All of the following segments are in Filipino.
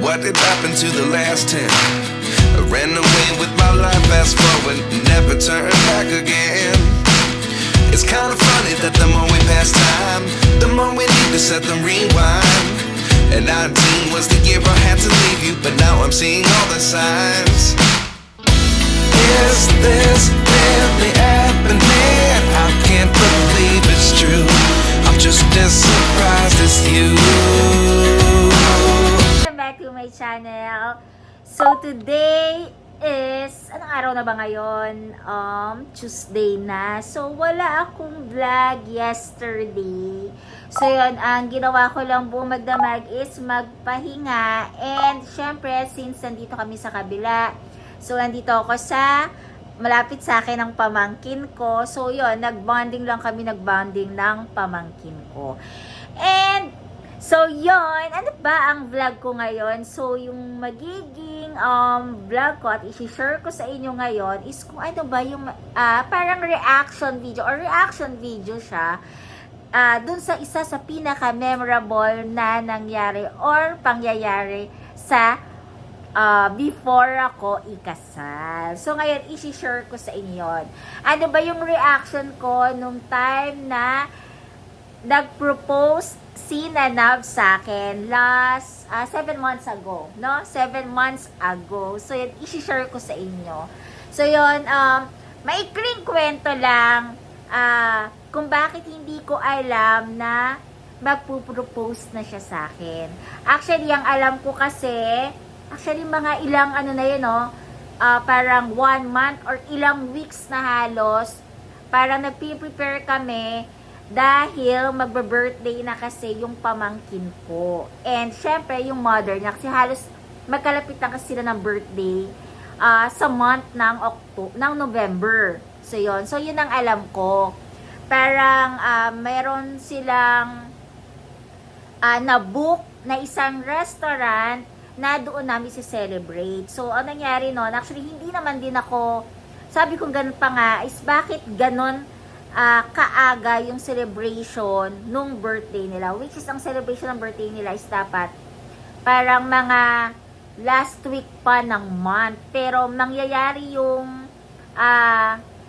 What did happen to the last 10? I ran away with my life, fast forward, never turn back again. It's kind of funny that the more we pass time, the more we need to set the rewind. And 19 was the year I had to leave you, but now I'm seeing all the signs. Is this really happening? I can't believe it's true. I'm just as surprised as you. Welcome back to my channel. So today is, anong araw na ba ngayon? Tuesday na. So wala akong vlog yesterday. So yun, ang ginawa ko lang buong magdamag is magpahinga. And syempre, since nandito kami sa kabila, so nandito ako sa malapit sa akin ang pamangkin ko. So yun, nagbonding lang kami, nagbonding ng pamangkin ko. And so yun, ano ba ang vlog ko ngayon? So yung magiging vlog ko at i-share ko sa inyo ngayon is kung ano ba yung parang reaction video siya dun sa isa sa pinaka-memorable na nangyari or pangyayari sa before ako ikasal. So ngayon, i-share ko sa inyo yun. Ano ba yung reaction ko nung time na nag-propose si Nanav sa akin last 7 months ago, no? 7 months ago. So yun, i-share ko sa inyo. So yun, maikling kwento lang kung bakit hindi ko alam na magpo-propose na siya sa akin. Actually, ang alam ko kasi, mga ilang ano na yun, no? Parang 1 month or ilang weeks na halos, parang nagpi-prepare kami dahil magbe-birthday na kasi yung pamangkin ko. And syempre, yung mother niya, kasi halos magkalapit na kasi sila ng birthday sa month ng November. So yun. So yun ang alam ko. Parang meron silang na-book na isang restaurant na doon namin si-celebrate. So, ang nangyari noon, actually, hindi naman din ako, sabi kong ganun pa nga, is bakit ganun kaaga yung celebration nung birthday nila. Which is, ang celebration ng birthday nila is dapat parang mga last week pa ng month. Pero, mangyayari yung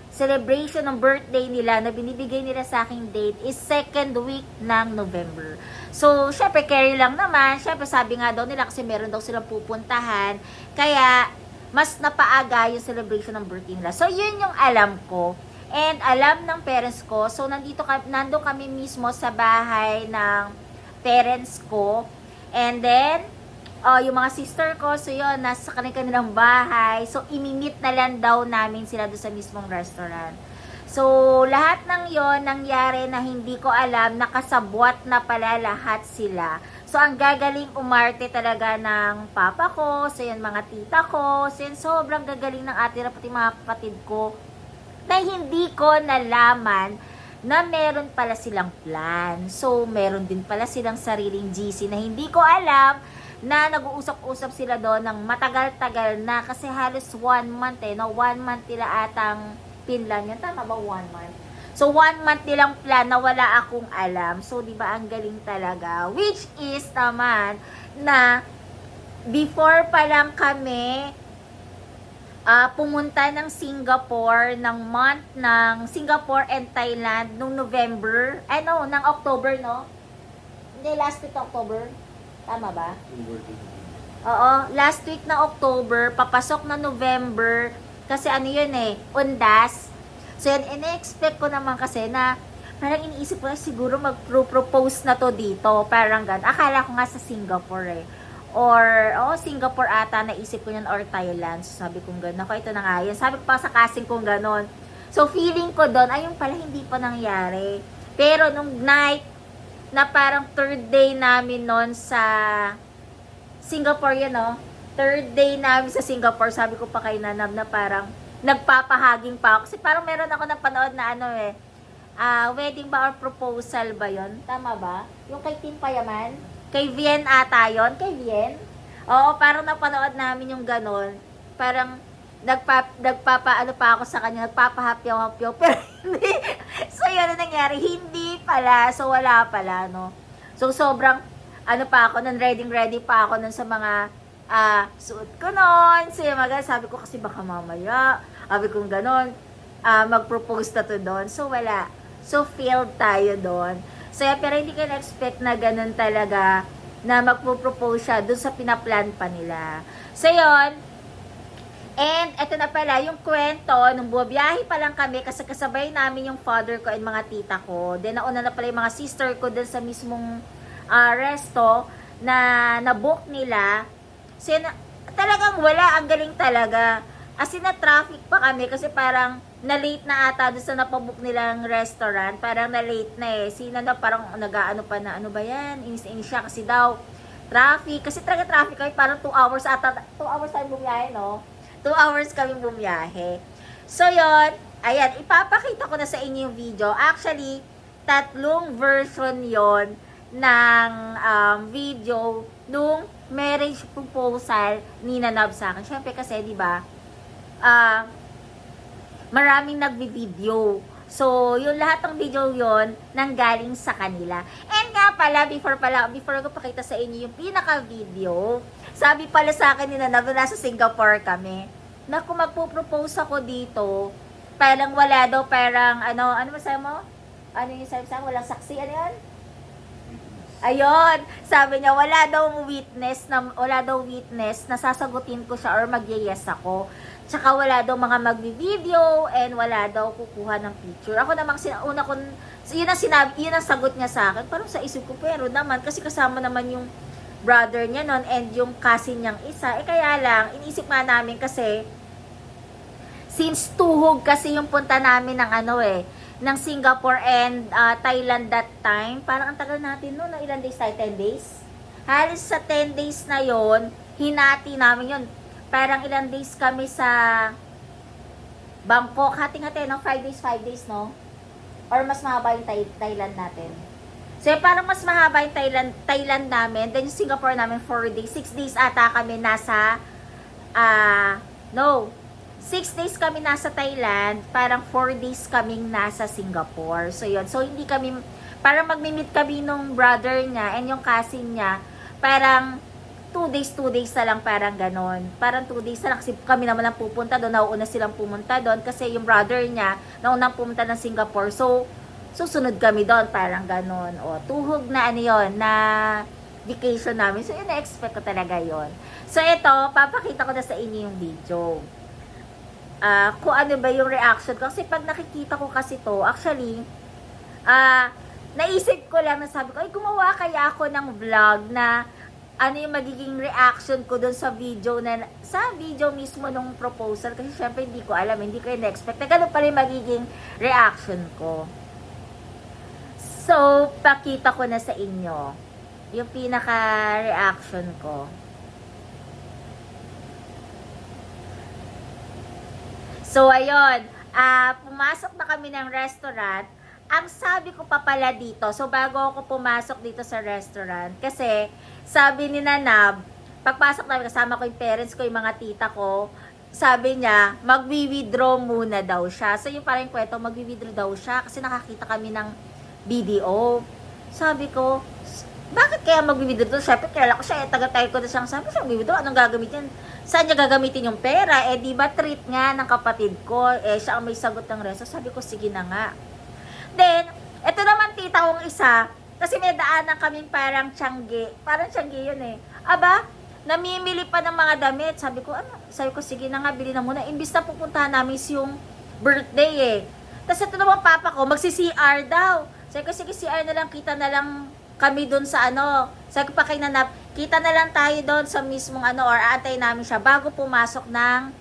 celebration ng birthday nila na binibigay nila sa aking date is 2nd week ng November. So, syempre, carry lang naman. Syempre, sabi nga daw nila kasi meron daw silang pupuntahan. Kaya, mas napaaga yung celebration ng birthday nila. So, yun yung alam ko. And alam ng parents ko. So, nandun kami mismo sa bahay ng parents ko. And then, yung mga sister ko, so yun, nasa kanilang bahay. So, imimit na lang daw namin sila doon sa mismong restaurant. So, lahat ng yon nangyari na hindi ko alam, nakasabwat na pala lahat sila. So, ang gagaling umarte talaga ng papa ko, so yun, mga tita ko, so yun, sobrang gagaling ng ate na pati mga kapatid ko, na hindi ko nalaman na meron pala silang plan. So, meron din pala silang sariling GC na hindi ko alam na nag-uusap-usap sila doon ng matagal-tagal na kasi halos 1 month no? 1 month nila atang pinlan yun. Tama ba 1 month? So, 1 month nilang plan na wala akong alam. So, di ba ang galing talaga? Which is naman na before pa lang kami pumunta ng Singapore ng month ng Singapore and Thailand nung November. Ng October, no? Hindi, last week October. Tama ba? Oo, last week na October, papasok na November, kasi ano yun undas. So yun, in-expect ko naman kasi na, parang iniisip ko na siguro mag-propose na to dito, parang gan. Akala ko nga sa Singapore Or, Singapore ata, naisip ko yun, or Thailand. So sabi kong gano'n, ito na nga yun. Sabi ko pa sa casting kong gano'n. So feeling ko doon, ayun pala, hindi pa nangyari. Pero nung night, na parang 3rd day namin noon sa Singapore yun, no? 3rd day namin sa Singapore, sabi ko pa kay Nanab na parang nagpapahaging pa ako. Kasi parang meron ako napanood na wedding ba or proposal ba yon? Tama ba? Yung kay Tim Payaman? Kay Vien ata yun? Kay Vien? Oo, parang napanood namin yung ganon. Parang nagpapaano pa ako sa kanya, nagpapahapyaw-hapyaw, pero hindi. So, yun ang nangyari. Hindi pala. So, wala pala, no? So, sobrang, ano pa ako, nun ready pa ako nun sa mga suot ko nun. So, sabi ko kasi baka mamaya. Sabi ko ganon, mag-propose na to doon. So, wala. So, failed tayo doon. So, pero hindi ko na-expect na ganon talaga na magpo-propose siya doon sa pinaplan pa nila. So, yun. And, eto na pala, yung kwento, nung buwabiyahe pa lang kami, kasi kasabay namin yung father ko and mga tita ko. Then, nauna na pala yung mga sister ko dun sa mismong resto na na-book nila. So, talagang wala, ang galing talaga. As in, na-traffic pa kami kasi parang na-late na ata dun sa napabook nilang restaurant. Parang na-late na eh. Sina na parang nag-ano pa na, ano ba yan? Inis-inis siya kasi daw, traffic. Kasi talaga traffic kami, parang 2 hours ata. 2 hours tayo bumiyahe, no? 2 hours kami bumiyahe. So, yon, ayan, ipapakita ko na sa inyo yung video. Actually, 3 version yon ng video nung marriage proposal ni Nanab sa akin. Siyempre kasi, di ba, maraming nagbi-video. So, yung lahat ng video yon nanggaling sa kanila. And nga pala, before ko pakita sa inyo yung pinaka-video, sabi pala sa akin ni Nanab, nasa Singapore kami, na kung magpo-propose ako dito, parang wala daw, parang, ano masabi mo? Ano yung sabi sa akin? Walang saksi, ano yan? Ayun, sabi niya, wala daw witness na sasagutin ko siya or mag-yes ako. Tsaka wala daw mga magbi-video and wala daw kukuha ng picture. Ako namang yun ang sagot niya sa akin. Parang sa isip ko, pero naman, kasi kasama naman yung brother niya nun and yung cousin niyang isa. Kaya lang, inisip nga namin kasi, since tuhog kasi yung punta namin ng ng Singapore and Thailand that time, parang ang tagal natin noon, ilang days tayo? 10 days? Halos sa 10 days na yon, hinati namin yon. Parang ilang days kami sa Bangkok, hati-hati, no? 5 days, no? Or mas mahaba yung Thailand natin. So, parang mas mahaba yung Thailand namin. Then, yung Singapore namin, 4 days. 6 days ata kami nasa, 6 days kami nasa Thailand. Parang 4 days kaming nasa Singapore. So, yun. So, hindi kami, parang magmi-meet kami nung brother niya and yung cousin niya. Parang 2 days na lang, parang ganon. Parang 2 days na lang kasi kami naman ang pupunta doon. Nauuna silang pumunta doon kasi yung brother niya naunang pumunta ng Singapore. So, susunod kami doon, parang ganon. O, tuhog na na vacation namin. So, yun, na-expect ko talaga yon. So, ito, papakita ko na sa inyo yung video. Kung ano ba yung reaction ko. Kasi pag nakikita ko kasi to, actually, naisip ko lang na sabi ko, ay, gumawa kaya ako ng vlog na ano yung magiging reaction ko dun sa video mismo nung proposal. Kasi syempre, hindi ko alam, hindi ko in-expect. Na ganun pala yung magiging reaction ko. So, pakita ko na sa inyo yung pinaka-reaction ko. So, ayun. Pumasok na kami ng restaurant. Ang sabi ko pa pala dito, so bago ako pumasok dito sa restaurant, kasi sabi ni Nanab, pagpasok namin, kasama ko yung parents ko, yung mga tita ko, sabi niya, magwi-withdraw muna daw siya. So, yung parang kwento, magwi-withdraw daw siya kasi nakakita kami ng video. Sabi ko, bakit kaya mag-withdraw? Siyempre, kilala ko siya, taga-tayo ko na siyang sabi siya, mag-withdraw, anong gagamitin? Saan niya gagamitin yung pera? Di ba treat nga ng kapatid ko? Siya ang may sagot ng resto. Sabi ko, sige na nga. Then, eto naman tita kong isa, kasi may daanan kaming parang Tiangge. Parang Tiangge yun eh. Aba, namimili pa ng mga damit. Sabi ko, sige na nga, bili na muna. Imbis na pupuntahan namin yung birthday eh. Tapos ito naman papa ko, magsi-CR daw. Sabi ko, sige, CR na lang, kita na lang kami doon sa Sabi ko pa kay Nanap, kita na lang tayo doon sa mismong or aantay namin siya bago pumasok ng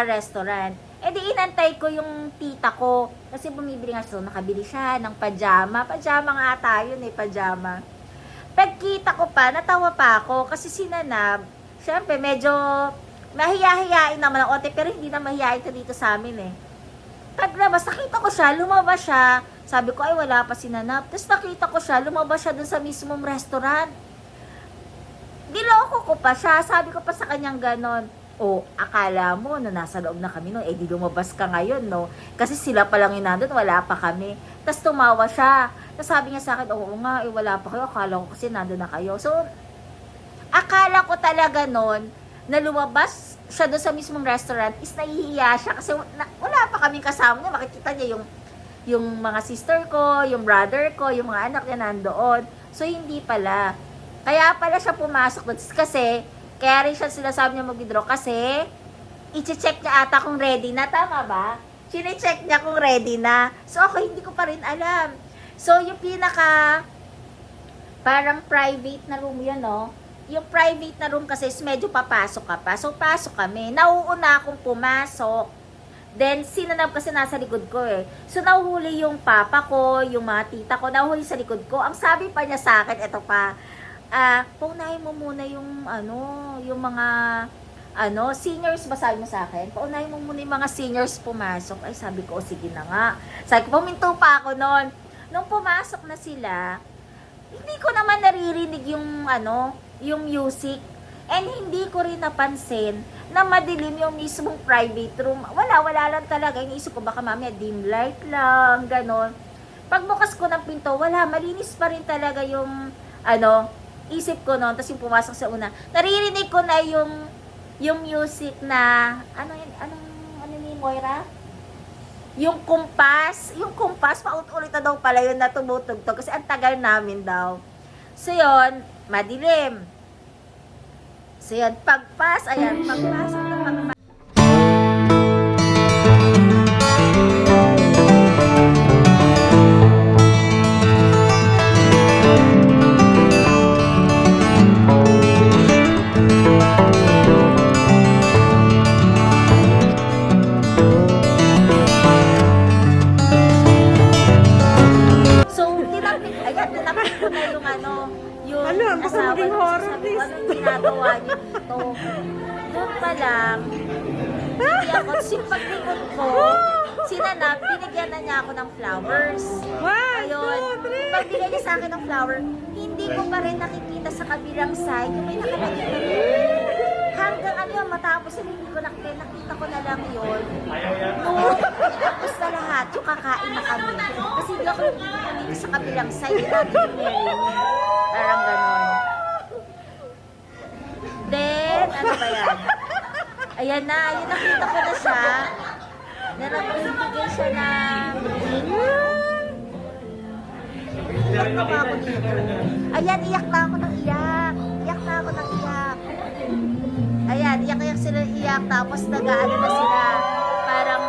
restaurant. Di inantay ko yung tita ko kasi bumibili nga siya, nakabili siya ng pajama nga tayo pajama. Pagkita ko pa, natawa pa ako kasi si Nanab, syempre medyo mahiya-hiyain naman ang ote, pero hindi na mahihain ito dito sa amin eh. Paglabas, nakita ko siya, lumabas siya. Sabi ko, ay wala pa si Nanab. Tapos nakita ko siya, lumabas siya dun sa mismong restaurant. Niloko ko pa siya. Sabi ko pa sa kanyang ganon, akala mo na nasa loob na kami, no? Di lumabas ka ngayon, no? Kasi sila pa lang yung nandun, wala pa kami. Tapos tumawa siya. Tapos sabi niya sa akin, oo nga, wala pa kayo. Akala ko kasi nandun na kayo. So, Akala ko talaga noon, na lumabas siya doon sa mismong restaurant, is nahihiya siya kasi wala pa kaming kasama niya. Makikita niya yung mga sister ko, yung brother ko, yung mga anak niya nandoon. So, hindi pala. Kaya pala siya pumasok doon. Kasi, kaya rin siya sinasabi niya mag-withdraw kasi, i-check niya ata kung ready na. Tama ba? Chine-check niya kung ready na. So, ako hindi ko pa rin alam. So, yung parang private na room yun, no? Yung private na room kasi is medyo papasok ka pa. So, pasok kami. Nauuna akong pumasok. Then, sinanap kasi nasa likod ko eh. So, nahuhuli yung papa ko, yung mga tita ko, nahuhuli sa likod ko. Ang sabi pa niya sa akin, eto pa, paunahin mo muna yung mga, seniors ba sabi mo sa akin? Paunahin mo muna yung mga seniors pumasok. Ay, sabi ko, sige na nga. Sabi ko, puminto pa ako noon. Nung pumasok na sila, hindi ko naman naririnig yung music. And hindi ko rin napansin na madilim yung mismong private room. Wala lang talaga. Iniisip ko baka mamaya dim light lang, ganon. Pagbukas ko ng pinto, wala, malinis pa rin talaga yung, isip ko noon. Tapos yung pumasok sa una, naririnig ko na yung music na, ano ni Moira? Yung kumpas, paulit-ulit na daw pala yun na tumutugtog kasi ang tagal namin daw. So yun, madilim. So yun, pagpasok na pagpas. Tinapit ko na yung Ang baka asawa maging ko. horror Sabi ko, this. anong ginagawa niyo dito? Doon pa lang, hindi ako, paglikod ko, sinanap, binigyan na niya ako ng flowers. Ayun, pagbigay niya sa akin ng flower, hindi ko pa rin nakikita sa kabilang side, yung may nakalagay na hanggang matapos hindi ko nakita ko na lang yun. Nung tapos na lahat, yung kakain na kami. Kasi hindi ako nandito sa kabilang side, natin yung Mary. Parang ganon. Then, ano ba yan? Ayan na, yun nakita ko na siya. Nagbibigay siya ng ring. Iyak na ba ako dito? Ayan, iyak na ako ng iyak. Iyak na ako ng iyak. Ayan, iyak sila iyak. Tapos nag-ano na sila. Parang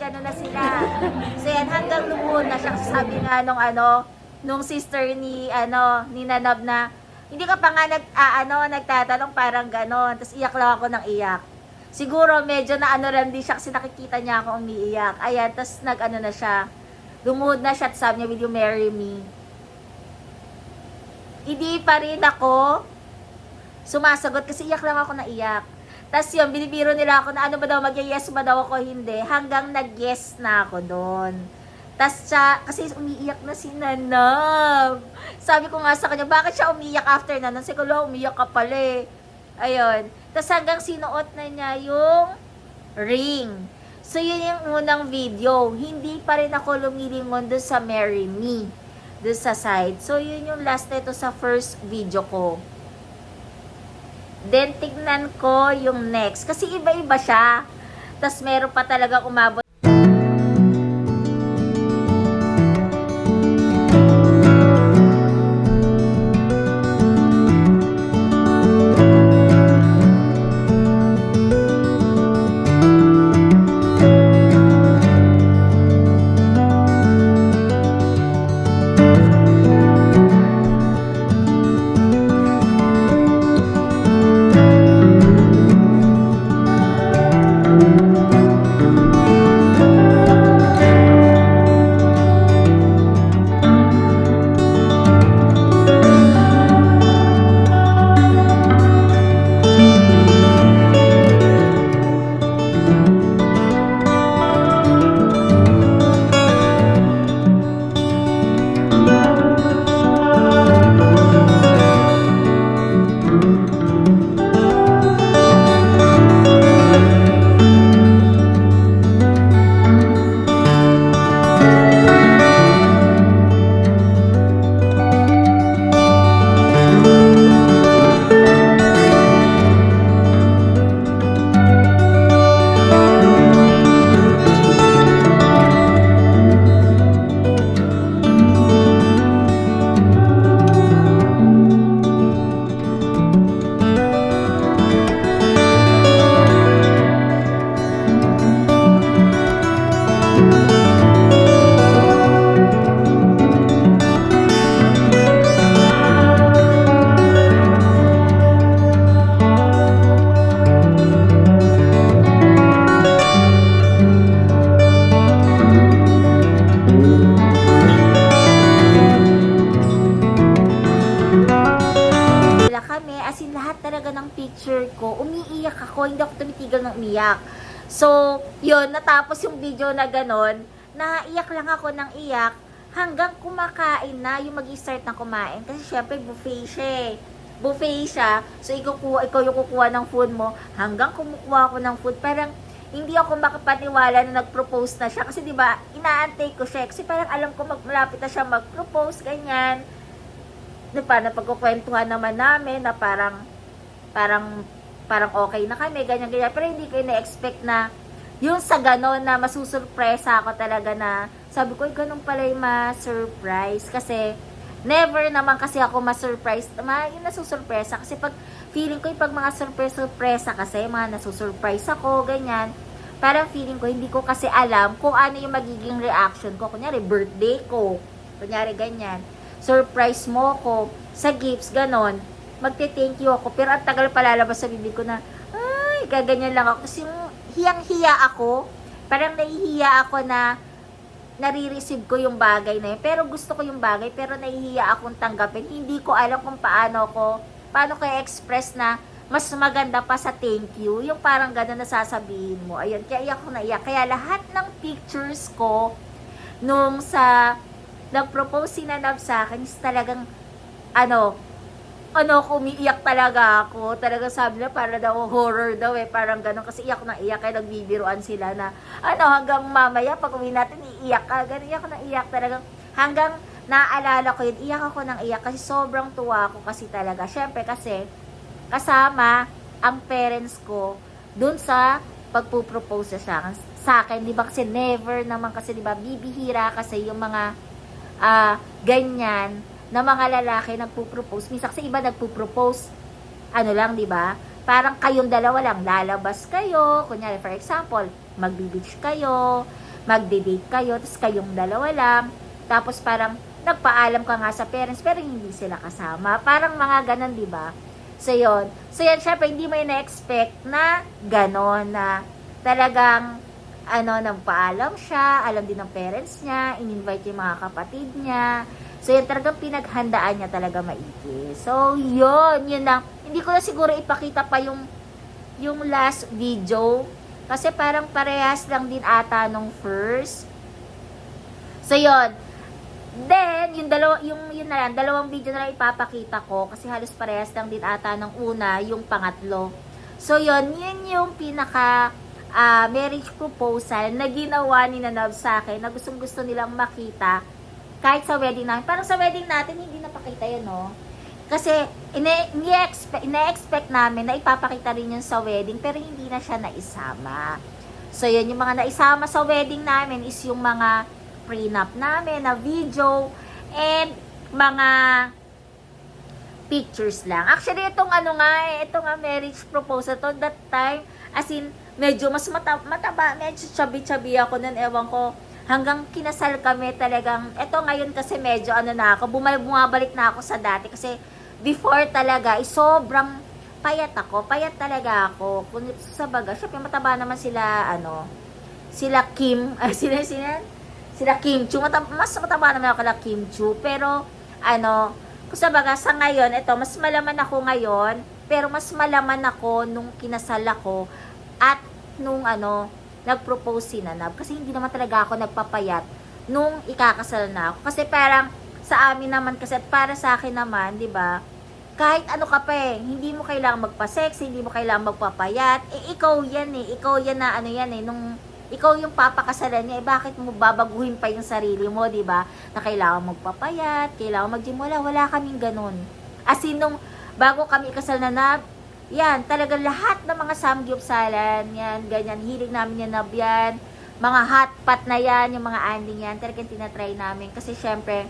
gano'n na sila. So yan, hanggang lumuhon na siya. Sabi nga nung sister ni Nanab na, hindi ka pa nga nagtatanong parang gano'n. Tapos iyak lang ako ng iyak. Siguro medyo na rin din siya kasi nakikita niya ako umiiyak. Ayan, tapos na siya. Lumuhod na siya at sabi niya, will you marry me? Hindi pa rin ako sumasagot kasi iyak lang ako na iyak. Tapos yun, binibiro nila ako na ano ba daw, mag-yes ba daw ako, hindi. Hanggang nag-yes na ako doon. Tapos siya, kasi umiiyak na si Nanab. Sabi ko nga sa kanya, bakit siya umiiyak after na? Sabi ko, umiiyak ka pala eh. Ayun. Tapos hanggang sinuot na niya yung ring. So yun yung unang video. Hindi pa rin ako lumilingon doon sa Marry Me. Doon sa side. So yun yung last na ito sa first video ko. Then, tignan ko yung next. Kasi iba-iba siya. Tapos, meron pa talaga umabot. picture ko, umiiyak ako, hindi ako tumitigil ng umiyak. So, yun, natapos yung video na ganon, naiyak lang ako ng iyak, hanggang kumakain na, yung mag-start na kumain. Kasi syempre, buffet siya eh. Buffet siya, so ikaw yung kukuha ng food mo, hanggang kumukuha ako ng food, parang, hindi ako makapaniwala na nag-propose na siya. Kasi diba, inaantay ko siya. Kasi parang alam ko malapit na siya mag-propose, ganyan. Na pagkukwentuhan naman namin na parang okay na kami, ganyan. Pero hindi ko na-expect na yung sa ganon na masusurpresa ako talaga na sabi ko, ganun pala yung ma-surprise. Kasi never naman kasi ako ma-surprise. Yung nasusurpresa. Kasi pag feeling ko yung pag mga surpresa kasi, mga nasusurprise ako, ganyan. Parang feeling ko, hindi ko kasi alam kung ano yung magiging reaction ko. Kunyari, birthday ko. Kunyari, ganyan. Surprise mo ko sa gifts, ganon. Magte-thank you ako. Pero ang tagal palalabas sa bibig ko na, ay, gaganyan lang ako. Kasi yung hiyang-hiya ako, parang nahihiya ako na nare-receive ko yung bagay na yun. Pero gusto ko yung bagay, pero nahihiya akong tanggapin. Hindi ko alam kung paano ko express na mas maganda pa sa thank you. Yung parang gano'n na sasabihin mo. Ayun, kaya iyak ko na iyak. Kaya lahat ng pictures ko nung sa nag-propose si Nanab sa akin is talagang umiiyak talaga ako. Talagang sabi na para daw horror daw eh. Parang gano'n kasi iyak na iyak. Kaya nagbibiruan sila na hanggang mamaya pag uwi natin iiyak ka. Ganun, iyak ko na iyak talagang hanggang naalala ko yun. Iyak ako ng iyak kasi sobrang tuwa ako kasi talaga. Syempre kasi kasama ang parents ko dun sa pagpupropose sa akin. Di ba kasi never naman kasi di ba bibihira kasi yung mga ganyan na mga lalaki nagpo-propose. Minsan kasi iba nagpo-propose, lang, di ba? Parang kayong dalawa lang, lalabas kayo, kunyari, for example, magbi-beach kayo, magde-date kayo, tapos kayong dalawa lang, tapos parang nagpaalam ka nga sa parents, pero hindi sila kasama. Parang mga ganon, di ba? So, yun. So, yan, syempre, hindi mo na-expect na ganon, na talagang, nagpaalam siya, alam din ng parents niya, in-invite yung mga kapatid niya. So, yan talagang pinaghandaan niya talaga maigi. So, yun lang. Hindi ko na siguro ipakita pa yung last video. Kasi parang parehas lang din ata nung first. So, yun. Then, yung dalawang video na lang ipapakita ko. Kasi halos parehas lang din ata ng una, yung pangatlo. So, yun yung pinaka marriage proposal na ginawa ni Nanab sa akin na gustong-gusto nilang makita kahit sa wedding namin. Parang sa wedding natin, hindi napakita yun, no? Kasi, ina-expect namin na ipapakita rin yun sa wedding, pero hindi na siya naisama. So, yun, yung mga naisama sa wedding namin is yung mga prenup namin na video and mga pictures lang. Actually, itong marriage proposal to that time, as in, medyo mas mataba, medyo chubby-chubby ako nun, ewan ko, hanggang kinasal kami talagang, eto ngayon kasi medyo na ako, bumabalik na ako sa dati, kasi before talaga, sobrang payat talaga ako, kung sa baga, syempre mataba naman sila, sila Kim, sila Kim Chu, mas mataba naman ako kala Kim Chu, pero, kung sa baga, sa ngayon, mas malaman ako ngayon, pero mas malaman ako nung kinasal ako, at nung nag-propose si Nanab. Kasi hindi naman talaga ako nagpapayat nung ikakasal na ako. Kasi parang sa amin naman kasi at para sa akin naman, di ba? Kahit ano ka pa hindi mo kailangan magpa-sex, hindi mo kailangan magpapayat. Ikaw yan Ikaw yan na nung ikaw yung papakasalan niya, bakit mo babaguhin pa yung sarili mo, di ba? Na kailangan magpapayat, kailangan mag-gym. Wala kaming ganun. As in, nung bago kami ikasal na Nab, yan, talagang lahat ng mga samgyupsalan, yan, ganyan, hilig namin yan, yan, mga hot pot na yan, yung mga anding yan, talagang tinatry namin. Kasi syempre,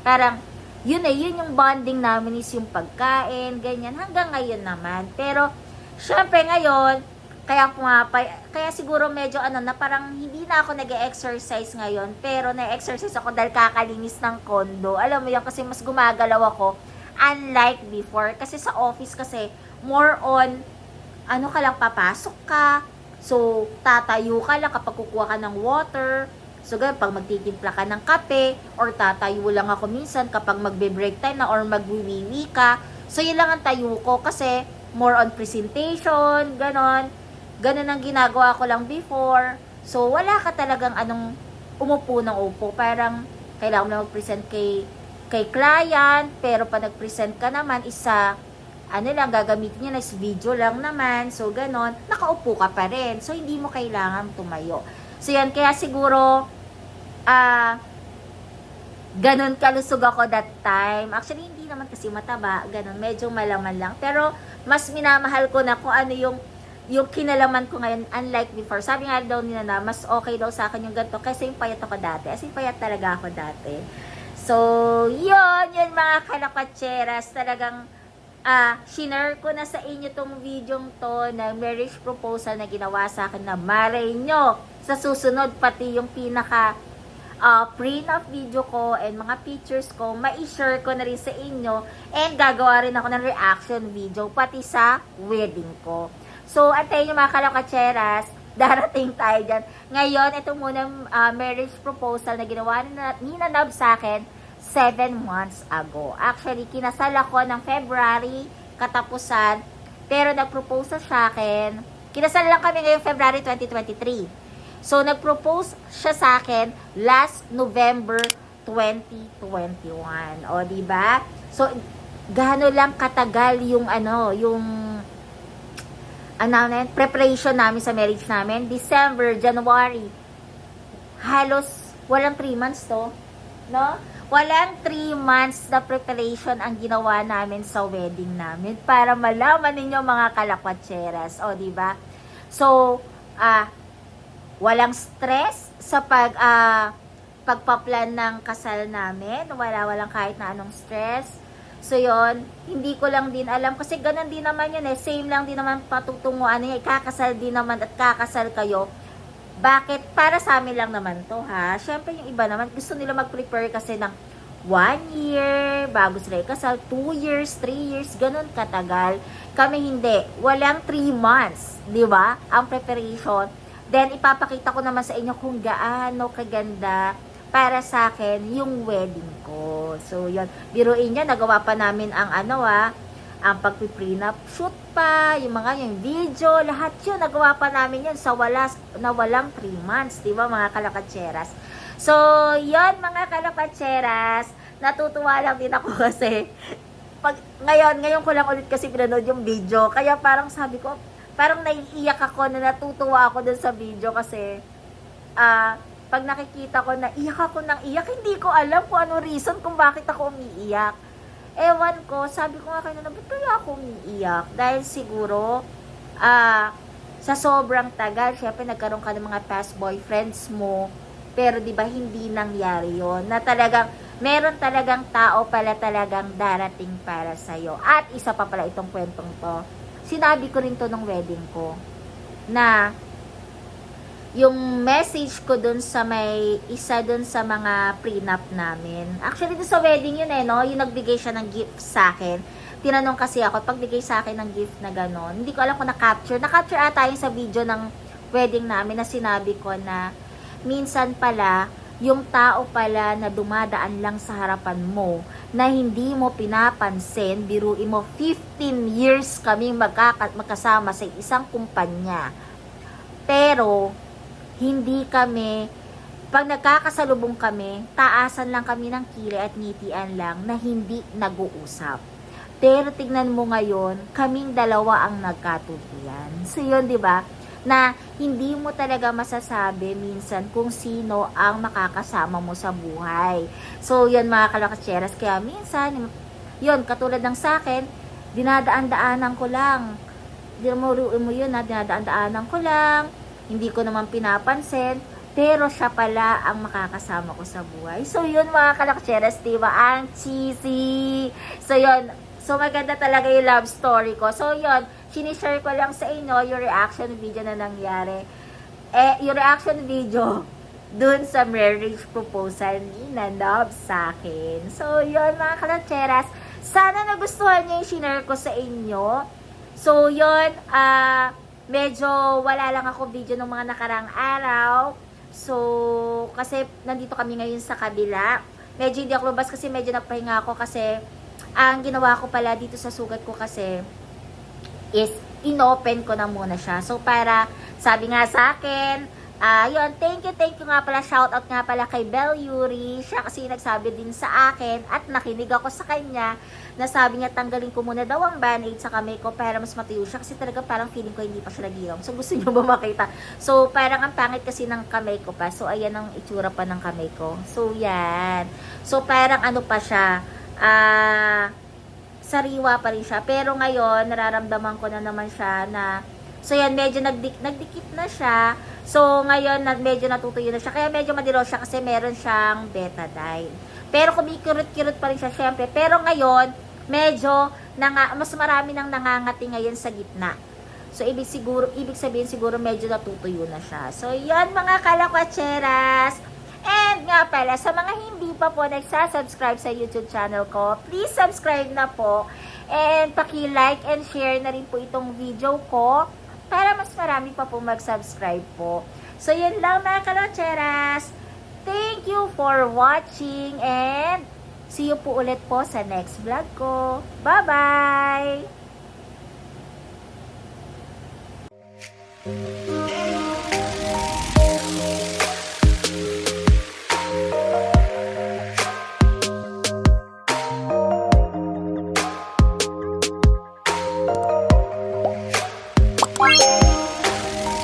parang, yun yung bonding namin is yung pagkain, ganyan, hanggang ngayon naman. Pero, syempre ngayon, kaya siguro medyo na parang hindi na ako nag-exercise ngayon, pero na-exercise ako dahil kakalinis ng kondo. Alam mo yan, kasi mas gumagalaw ako, unlike before, kasi sa office kasi, more on, ka lang, papasok ka, so, tatayo ka lang kapag kukuha ka ng water, so, ganun, pag magtitimpla ka ng kape, or tatayo lang ako minsan kapag magbe-break time na, or magwiwiwi ka, so, yun lang ang tayo ko, kasi, more on presentation, ganon. Ganon ang ginagawa ko lang before. So, wala ka talagang umupo ng upo. Parang, kailangan mo na mag-present kay client, pero pag nag-present ka naman, gagamitin niya na video lang naman. So, ganon, nakaupo ka pa rin. So, hindi mo kailangan tumayo. So, yan, kaya siguro, ganon kalusog ako that time. Actually, hindi naman kasi mataba, ganon, medyo malaman lang. Pero, mas minamahal ko na kung ano yung kinalaman ko ngayon, unlike before. Sabi nga daw nila na, mas okay daw sa akin yung ganito, kasi yung payat ako dati. As in, payat talaga ako dati. So, yun mga kalapatseras, talagang, shinare ko na sa inyo tong videong to na marriage proposal na ginawa sa akin na malay nyo sa susunod, pati yung pinaka prenup video ko and mga pictures ko, ma-share ko na rin sa inyo and gagawa rin ako ng reaction video pati sa wedding ko. So, antayin nyo mga kalapatseras, darating tayo dyan. Ngayon, ito muna marriage proposal na ginawa ni Nab sa akin 7 months ago. Actually, kinasal ako ng February, katapusan, pero nag-propose sa akin. Kinasal lang kami ngayong February 2023. So, nag-propose siya sa akin last November 2021. O, diba? So, gaano lang katagal yung preparation namin sa marriage namin. December, January. Halos walang 3 months to. No? Walang 3 months na preparation ang ginawa namin sa wedding namin para malaman ninyo mga kalapatseras. O, diba? So, walang stress sa pagpaplan ng kasal namin. Walang kahit na anong stress. So, yon, hindi ko lang din alam kasi ganun din naman yun eh. Same lang din naman patutunguan niya. Kakasal din naman at kakasal kayo. Bakit? Para sa amin lang naman to, ha? Siyempre, yung iba naman, gusto nila mag-prepare kasi ng 1 year, bago sila ikasal, 2 years, 3 years, ganun katagal. Kami hindi. Walang 3 months, di ba? Ang preparation. Then, ipapakita ko naman sa inyo kung gaano kaganda para sa akin yung wedding ko. So, yun. Biruin nyo, nagawa pa namin ang ang pagpiprenup shoot pa, yung video, lahat yun, nagawa pa namin yun sa walang 3 months, di ba mga kalapatseras? So, yun mga kalapatseras, natutuwa lang din ako kasi, ngayon ko lang ulit kasi pinanood yung video, kaya parang sabi ko, parang naiiyak ako na natutuwa ako dun sa video kasi, pag nakikita ko na iyak ako ng iyak, hindi ko alam kung ano reason kung bakit ako umiiyak. Ewan ko, sabi ko nga kayo na, ba't kaya ako umiiyak? Dahil siguro, sa sobrang tagal, syempre nagkaroon ka ng mga past boyfriends mo, pero di ba hindi nangyari yon na talagang, meron talagang tao pala talagang darating para sa'yo. At isa pa pala itong kwentong to, sinabi ko rin to nung wedding ko, na, yung message ko dun sa isa dun sa mga prenup namin. Actually, dun sa wedding yun no? Yung nagbigay siya ng gift sa akin. Tinanong kasi ako, pagbigay sa akin ng gift na gano'n, hindi ko alam kung na-capture. Na-capture ata yung sa video ng wedding namin na sinabi ko na minsan pala, yung tao pala na dumadaan lang sa harapan mo, na hindi mo pinapansin, biruin mo, 15 years kaming magkasama sa isang kumpanya. Pero, hindi kami, pag nagkakasalubong kami, taasan lang kami ng kilay at ngitian lang na hindi nag-uusap. Pero tignan mo ngayon, kaming dalawa ang nagkatuluyan. So yun, di ba? Na hindi mo talaga masasabi minsan kung sino ang makakasama mo sa buhay. So yun mga kalapatseras, kaya minsan, yun, katulad ng sa akin, dinadaan-daanan ko lang. Hindi mo yun na dinadaan-daanan ko lang. Hindi ko naman pinapansin, pero siya pala ang makakasama ko sa buhay. So, yun mga kalapatseras, diba? Ang cheesy! So, yun. So, maganda talaga yung love story ko. So, yun. Sinishare ko lang sa inyo yung reaction video na nangyari. Yung reaction video dun sa marriage proposal ni Nab sa akin. So, yun mga kalapatseras. Sana nagustuhan niyo yung sinare ko sa inyo. So, yun. Medyo wala lang ako video ng mga nakarang araw. So, kasi nandito kami ngayon sa kabila. Medyo hindi ako lumabas kasi medyo napahinga ako kasi ang ginawa ko pala dito sa sugat ko kasi is inopen ko na muna siya. So, para, sabi nga sa akin, yun, thank you nga pala, shoutout nga pala kay Bel Yuri. Siya kasi nagsabi din sa akin at nakinig ako sa kanya na sabi niya tanggalin ko muna daw ang band-aid sa kamay ko para mas matuyo siya kasi talaga parang feeling ko hindi pa siya nagilom. So, gusto niyo ba makita? So, parang ang pangit kasi ng kamay ko pa. So, ayan ang itsura pa ng kamay ko. So, yan. So, parang ano pa siya, sariwa pa rin siya. Pero ngayon, nararamdaman ko na naman siya na, so yan, medyo nagdikit na siya. So, ngayon, medyo natutuyo na siya. Kaya medyo madilaw siya kasi meron siyang betadine. Pero kumikirot-kirot pa rin siya, syempre. Pero ngayon, medyo, mas marami nang nangangati ngayon sa gitna. So, ibig sabihin siguro medyo natutuyo na siya. So, yan mga kalakwatseras. And nga pala, sa mga hindi pa po nagsasubscribe sa YouTube channel ko, please subscribe na po. And paki-like and share na rin po itong video ko para mas marami pa po mag-subscribe po. So, yun lang mga kalotseras. Thank you for watching and see you po ulit po sa next vlog ko. Bye-bye!